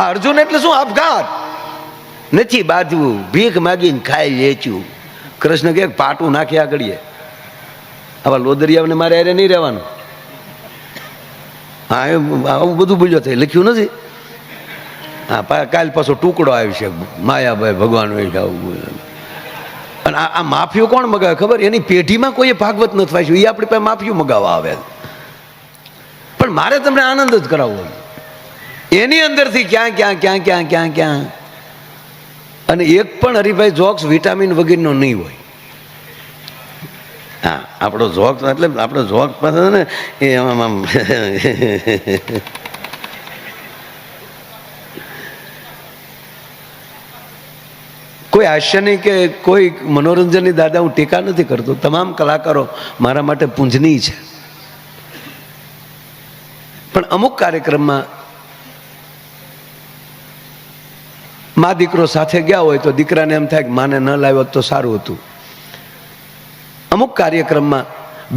અર્જુન એટલે શું? આપઘાત નથી બાંધવું, ભીખ માગીને ખાઈ વેચ્યું. કૃષ્ણ કે પાટું નાખી આગળીએ. આવા લોદરિયાને મારે અરે નહીં રહેવાનું. હા, આવું બધું બોલ્યો થાય, લખ્યું નથી. હા, કાલ પાછો ટુકડો આવી છે, માયાભાઈ ભગવાન હોય આવું. અને આ માફિયું કોણ મગાવે ખબર? એની પેઢીમાં કોઈ ભાગવત નથી વાંચ્યું, એ આપણી પાસે માફિયું મગાવવા આવે. પણ મારે તમને આનંદ જ કરાવવો, એની અંદરથી ક્યાં ક્યાં ક્યાં ક્યાં ક્યાં ક્યાં. અને એક પણ હરિભાઈ જોક્સ વિટામિન વગેરેનો નહીં હોય. હા, આપણો જોક્સ એટલે આપણો જોક્સ પાસે ને એ આમ કોઈ હાસ્યની કે કોઈ મનોરંજનની દાદા હું ટીકા નથી કરતો. તમામ કલાકારો મારા માટે પૂંજનીય છે. પણ અમુક કાર્યક્રમમાં મા દીકરો સાથે ગયા હોય તો દીકરાને એમ થાય કે માને ન લાવ્યો તો સારું હતું. અમુક કાર્યક્રમમાં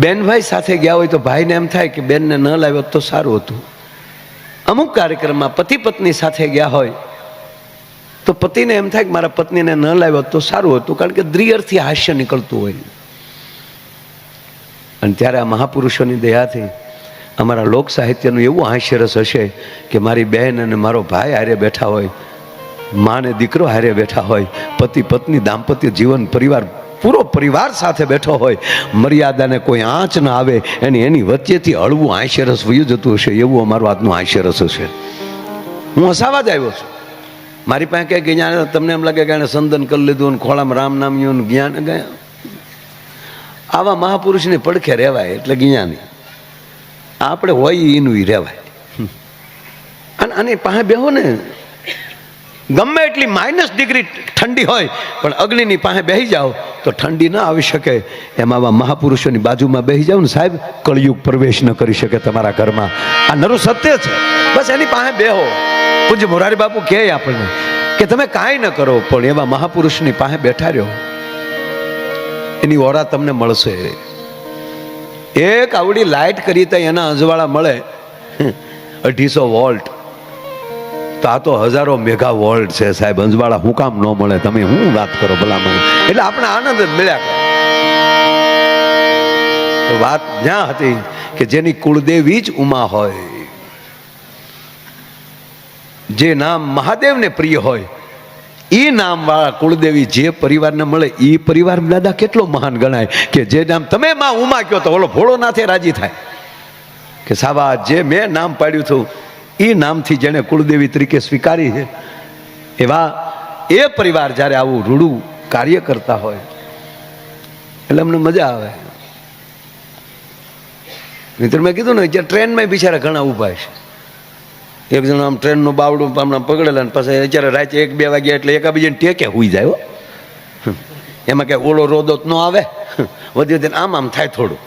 બેનભાઈ સાથે ગયા હોય તો ભાઈને એમ થાય કે બેનને ન લાવ્યો તો સારું હતું. અમુક કાર્યક્રમમાં પતિ પત્ની સાથે ગયા હોય તો પતિને એમ થાય કે મારા પત્નીને ન લાવ્યો તો સારું હતું, કારણ કે દ્રિઅર્થી હાસ્ય નીકળતું હોય. અને ત્યારે આ મહાપુરુષોની દયાથી અમારા લોક સાહિત્યનું એવું હાસ્યરસ હશે કે મારી બહેન અને મારો ભાઈ હારે બેઠા હોય, મા ને દીકરો હારે બેઠા હોય, પતિ પત્ની દાંપત્ય જીવન પરિવાર પૂરો પરિવાર સાથે બેઠો હોય, મર્યાદાને કોઈ આંચ ના આવે, એની વચ્ચેથી હળવું હાસ્યરસ વયું જતું હશે. એવું અમારું આજનું હાસ્યરસ હશે. હું હસાવા જ આવ્યો છું. મારી પાસે કહે કે જ્યાં તમને એમ લાગે કે એને સંદન કરી લીધું, ખોળામાં રામ નામ્યું, જ્ઞાન ગયા. આવા મહાપુરુષને પડખે રહેવાય એટલે જ્ઞાની. આપણે હોય એનું રહેવાય. અને પાસે બેહો ને, ગમે એટલી -ડિગ્રી ઠંડી હોય પણ અગ્નિની પાસે બેસી જાઓ તો ઠંડી ના આવી શકે. એમાં આવા મહાપુરુષોની બાજુમાં બેસી જાઓ ને સાહેબ, કળિયુગ પ્રવેશ ન કરી શકે તમારા ઘરમાં. આ નરું સત્ય છે. બસ એની પાસે બેહો. પૂજ્ય મોરારી બાપુ કહે આપણને કે તમે કાંઈ ન કરો પણ એવા મહાપુરુષની પાસે બેઠા રહ્યો, એની ઓરા તમને મળશે. એક આવડી લાઇટ કરી તો એના અજવાળા મળે 250 વોલ્ટ, તો આ તો હજારો મેગા વોલ્ટ છે સાહેબ. અંજવાળા હું કામ ન મળે? તમે હું વાત કરો ભલામણ. એટલે આપણે આનંદ જ મળ્યા કરે. વાત જ્યાં હતી કે જેની કુળદેવી જ ઉમા હોય, જે નામ મહાદેવને પ્રિય હોય, એ નામ વાળા કુળદેવી જે પરિવારને મળે એ પરિવાર દાદા કેટલો મહાન ગણાય. કે જે નામ તમે માં ઉમા કહો તો ઓલો ભોળોનાથે રાજી થાય કે સાવા જે મેં નામ પાડ્યું હતું એ નામથી જેને કુળદેવી તરીકે સ્વીકારી છે, એવા એ પરિવાર જ્યારે આવું રૂડું કાર્ય કરતા હોય એટલે અમને મજા આવે. મિત્ર મેં કીધું ને, જ્યાં ટ્રેનમાં બિચારા ઘણા ઊભા છે. એક જણ આમ ટ્રેનનું બાવડું હમણાં પકડેલા ને પછી અત્યારે રાતે 1-2 વાગ્યા એટલે એકાબીજાને ટેકે હુઈ જાય. એમાં ક્યાંય ઓળો રોદો ન આવે, વધી વધીને આમ થાય થોડું,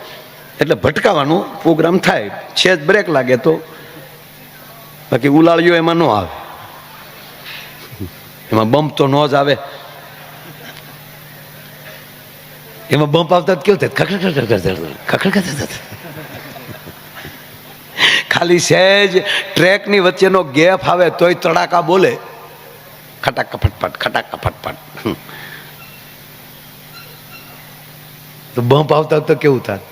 એટલે ભટકાવાનો પ્રોગ્રામ થાય. છે જ બ્રેક લાગે તો, બાકી ઉલાળ્યો એમાં ન આવે. એમાં બમ્પ તો ન જ આવે. એમાં બમ્પ આવતા કેવું થાય? ખખડ. ખાલી સહેજ ટ્રેકની વચ્ચેનો ગેપ આવે તોય તડાકા બોલે, ખટાકા ફટફટ, ખટાકા ફટફટ. તો બમ્પ આવતા તો કેવું થાય?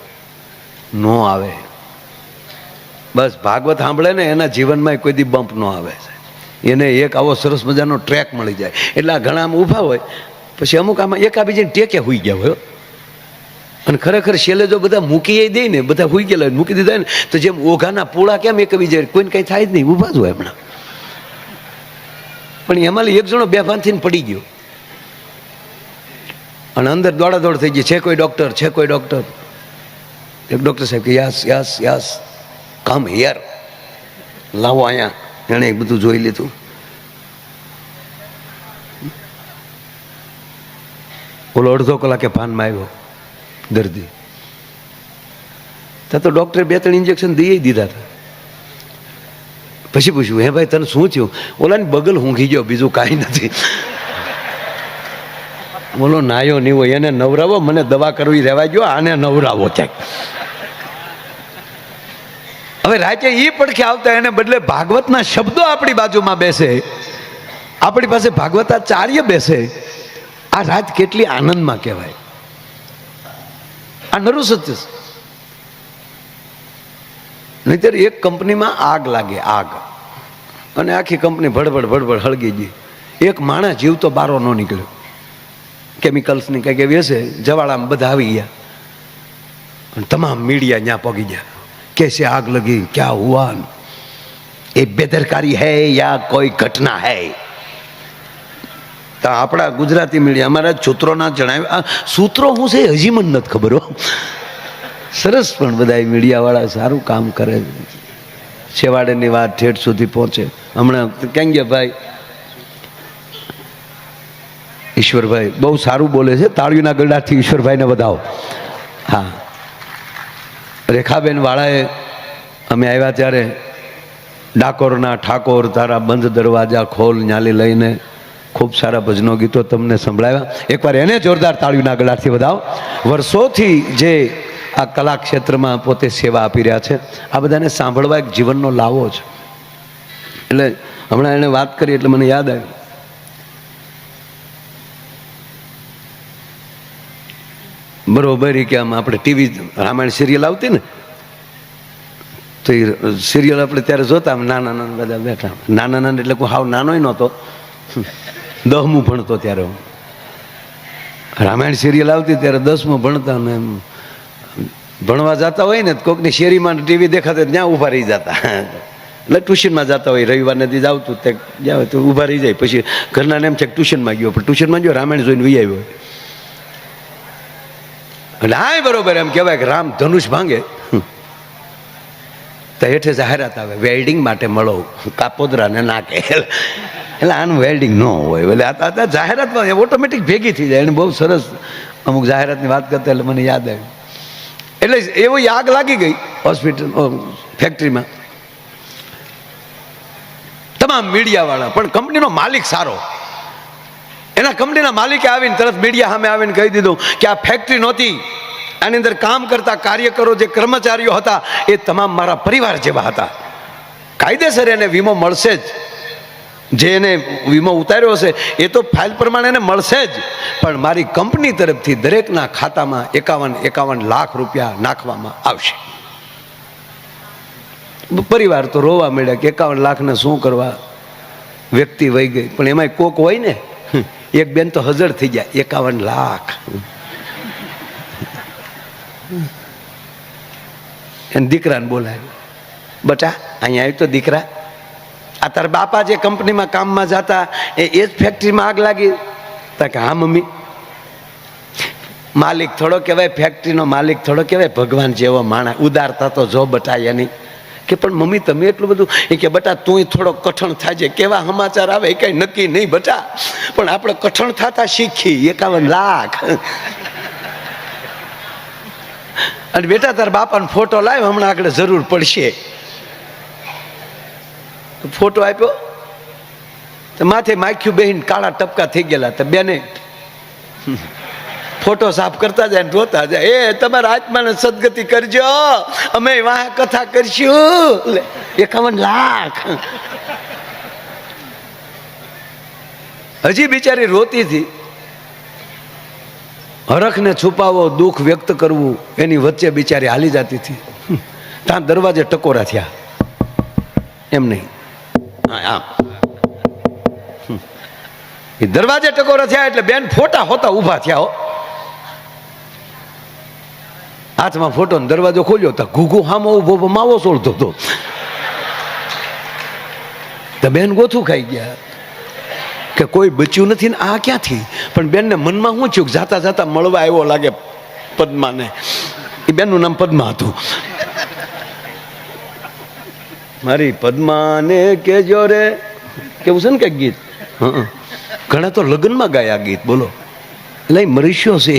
ન આવે. બસ ભાગવત સાંભળે ને એના જીવનમાં કોઈ દી બમ્પ ન આવે. એને એક આવો સરસ મજાનો ટ્રેક મળી જાય એટલે આ ઘણા આમ ઊભા હોય, પછી અમુક આમાં એકાબીજાને ટેકે હુઈ ગયા હોય. અને ખરેખર છેલ્લે જો બધા મૂકી દે ને, બધા હુઈ ગયેલા મૂકી દીધા ને, તો જેમ ઓઘાના પોળા કેમ એકબીજા કોઈને કંઈ થાય જ નહીં, ઊભા જ હોય હમણાં. પણ એમાં એક જણો બેભાન થઈને પડી ગયો અને અંદર દોડાદોડ થઈ ગઈ. છે કોઈ ડૉક્ટર? છે કોઈ ડૉક્ટર? એક ડૉક્ટર સાહેબ કે yes yes yes come here, લાવો અહીંયા. એણે બધું જોઈ લીધું. ઓલો અડધો કલાકે ભાનમાં આવ્યો દર્દી. ત્યાં તો ડૉક્ટરે 2-3 ઇન્જેક્શન દઈ દીધા હતા. પછી પૂછ્યું, હે ભાઈ તને શું થયું? ઓલાની બગલ ઊંઘી ગયો, બીજું કાંઈ નથી. બોલો નાયો નહીં હોય એને નવરાવો, મને દવા કરવી રહેવા ગયો, આને નવરાવો ક્યાંક. હવે રાતે એ પડખે આવતા એને બદલે ભાગવતના શબ્દો આપણી બાજુમાં બેસે, આપણી પાસે ભાગવતાચાર્ય બેસે, આ રાત કેટલી આનંદમાં કહેવાય. આ નરું સત્ય છે. નહીંતર એક કંપનીમાં આગ લાગે, આગ, અને આખી કંપની ભડભડ ભડભડ હળગી ગઈ. એક માણસ જીવતો બારો ન નીકળ્યો. કેમિકલ્સની કંઈક એવી હશે, જવાળામાં બધા આવી ગયા અને તમામ મીડિયા ત્યાં પગી ગયા. कैसे आग लगी, क्या हुआ, ये बेदरकारी है या कोई घटना है? તો આપણા ગુજરાતી મીડિયા અમારા સૂત્રોના જણાવ્યા, સૂત્રો શું છે હજી મને નથી ખબર હો. સરસ, પણ બધા મીડિયાવાળા સારું કામ કરે, છેવાડેની વાત ઠેઠ સુધી પહોંચે. હમણાં ક્યાં ગયા ભાઈ ઈશ્વરભાઈ, બહુ સારું બોલે છે, તાળીઓના ગરડાથી ઈશ્વરભાઈને વધાવો. હા, રેખાબેન વાળાએ અમે આવ્યા ત્યારે ડાકોરના ઠાકોર તારા બંધ દરવાજા ખોલ ન્યાલી લઈને ખૂબ સારા ભજનો ગીતો તમને સંભળાવ્યા. એકવાર એને જોરદાર તાળીઓના ગળાથી વધાવો. વર્ષોથી જે આ કલા ક્ષેત્રમાં પોતે સેવા આપી રહ્યા છે, આ બધાને સાંભળવા એક જીવનનો લાવો છે. એટલે હમણાં એને વાત કરી એટલે મને યાદ આવ્યું, બરોબર કે આમ આપણે ટીવી રામાયણ સિરિયલ આવતી ને, તો એ સિરિયલ આપણે ત્યારે જોતા, નાના નાના બધા બેઠા, નાના નાના એટલે કોઈ હાવ નાનોય નહોતો, 10મું ભણતો ત્યારે હું. રામાયણ સિરિયલ આવતી ત્યારે 10મું ભણતા, ને ભણવા જતા હોય ને કોઈકની શેરીમાં ટીવી દેખાતા ત્યાં ઊભા રહી જતા. એટલે ટ્યુશનમાં જતા હોય, રવિવારને દી આવતું તે જ્યાં હોય તો ઊભા રહી જાય. પછી ઘરના એમ છે કે ટ્યુશનમાં ગયો, પણ ટ્યુશનમાં ગયો રામાયણ જોઈને વી આવ્યો. એટલે હા બરોબર એમ કહેવાય કે રામ ધનુષ ભાંગે તો હેઠે જાહેરાત આવે, વેલ્ડિંગ માટે મળો કાપોદરાને નાકે. એટલે આનું વેલ્ડિંગ ન હોય, એટલે આ જાહેરાતમાં ઓટોમેટિક ભેગી થઈ જાય. એને બહુ સરસ અમુક જાહેરાતની વાત કરતા એટલે મને યાદ આવ્યું. એટલે એવી આગ લાગી ગઈ હોસ્પિટલ ફેક્ટરીમાં, તમામ મીડિયાવાળા, પણ કંપનીનો માલિક સારો. એના કંપનીના માલિકે આવીને તરત મીડિયા સામે આવીને કહી દીધું કે આ ફેક્ટરી નહોતી, આની અંદર કામ કરતા કાર્યકરો જે કર્મચારીઓ હતા એ તમામ મારા પરિવાર જેવા હતા. કાયદેસર એને વીમો મળશે જ, જે એને વીમો ઉતાર્યો હશે એ તો ફાઇલ પ્રમાણે એને મળશે જ, પણ મારી કંપની તરફથી દરેકના ખાતામાં 51 લાખ રૂપિયા નાખવામાં આવશે. પરિવાર તો રોવા મળ્યા કે 51 લાખને શું કરવા, વ્યક્તિ વહી ગઈ. પણ એમાંય કોક હોય ને, એક બેન તો હજર થઈ ગયા, 51 લાખ. એને દીકરાને બોલાવ્યો, બટા અહીંયા આવ્યું તો દીકરા, આ તારા બાપા જે કંપનીમાં કામમાં જતા એ જ ફેક્ટરીમાં આગ લાગી? તા કે હા મમ્મી. માલિક થોડો કહેવાય, ફેક્ટરીનો માલિક થોડો કહેવાય, ભગવાન જેવો માણસ, ઉદારતા તો જો બટા એની. કે પણ મમ્મી તમે એટલું બધું, એ કે બટા તું થોડો કઠણ થાય, કેવા સમાચાર આવે એ કઈ નક્કી નહીં બટા, પણ આપણે કઠણ થતા શીખી. 51 લાખ. અને બેટા તાર બાપાનો ફોટો લાવ્યો, હમણાં આગળ જરૂર પડશે. ફોટો આપ્યો તો માથે માખ્યું બેહીને કાળા ટપકા થઈ ગયેલા. તો બેને ફોટો સાફ કરતા જાય ને રોતા જાય, એ તમારા આત્માને સદગતિ કરજો, અમે વાહ કથા કરશું. 51 લાખ. હજી બિચારી રોતી હતી. હરખને છુપાવો, દુઃખ વ્યક્ત કરવું, એની વચ્ચે બિચારી હાલી જતી હતી. ત્યાં દરવાજે ટકોરા થયા, એમ નહીં, એ દરવાજે ટકોરા થયા એટલે બેન ફોટા હોતા ઊભા થયા હો. હાથમાં ફોટો ને દરવાજો ખોલ્યો તો ઘૂઘુ હામો ઉભો માવો સોળતો હતો. તો બેન ગોથું ખાઈ ગયા કે કોઈ બચ્યું નથી ને આ ક્યાંથી. પણ બેનને મનમાં શું થયું, જાતા જાતા મળવા આવ્યો લાગે પદ્માને. એ બેનનું નામ પદ્મા હતું. મારી પદ્માને કેજો રે, કેવું છે ને કઈક ગીત. ઘણા તો લગ્નમાં ગાય આ ગીત, બોલો. એટલે મરીશ્યો છે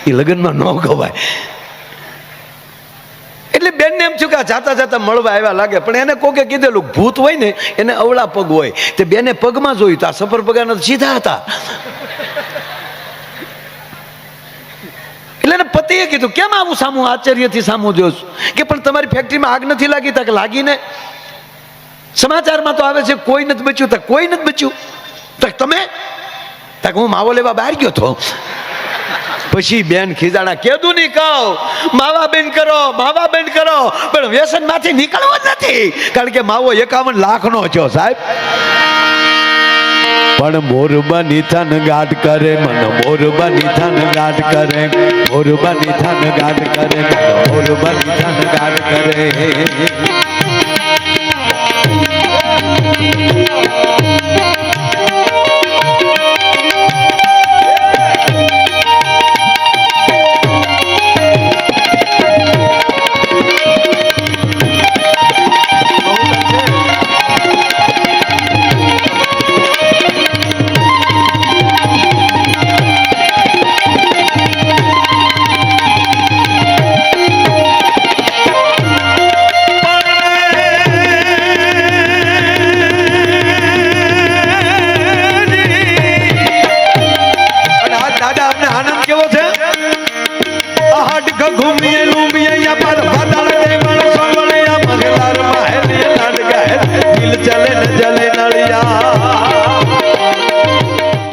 એ લગ્નમાં ન ગવાય. એટલે બેનને એમ થયું કે જાતા જાતા મળવા આવ્યા લાગે, પણ એને કોકે કીધેલું ભૂત હોય ને એને અવળા પગ હોય, તે બેને પગમાં જોયું તો આ સફર પગાના સીધા હતા. એટલે એને પતિએ કીધું કેમ આવું સામું આશ્ચર્યથી સામું જોઉં છું કે પણ તમારી ફેક્ટરીમાં આગ નથી લાગી તક લાગીને સમાચારમાં તો આવે છે કોઈ નથી બચ્યું તક કોઈ નથી બચ્યું તક તમે તક હું માવો લેવા બહાર ગયો તો પછી બેન ખીજાણા કેદું નહીં કહું માવા બંધ કરો પણ વ્યસન માંથી નીકળવો જ નથી કારણ કે માવો 51 લાખનો છો સાહેબ પણ મોરબાની થાન ગાઢ કરે મન મોરબાની થાન ગાઢ કરે મોરબાની થાન ગાઢ કરે મન મોરબાની થાન ગાઢ કરે ઘૂમીએ લૂંબીએ યા પર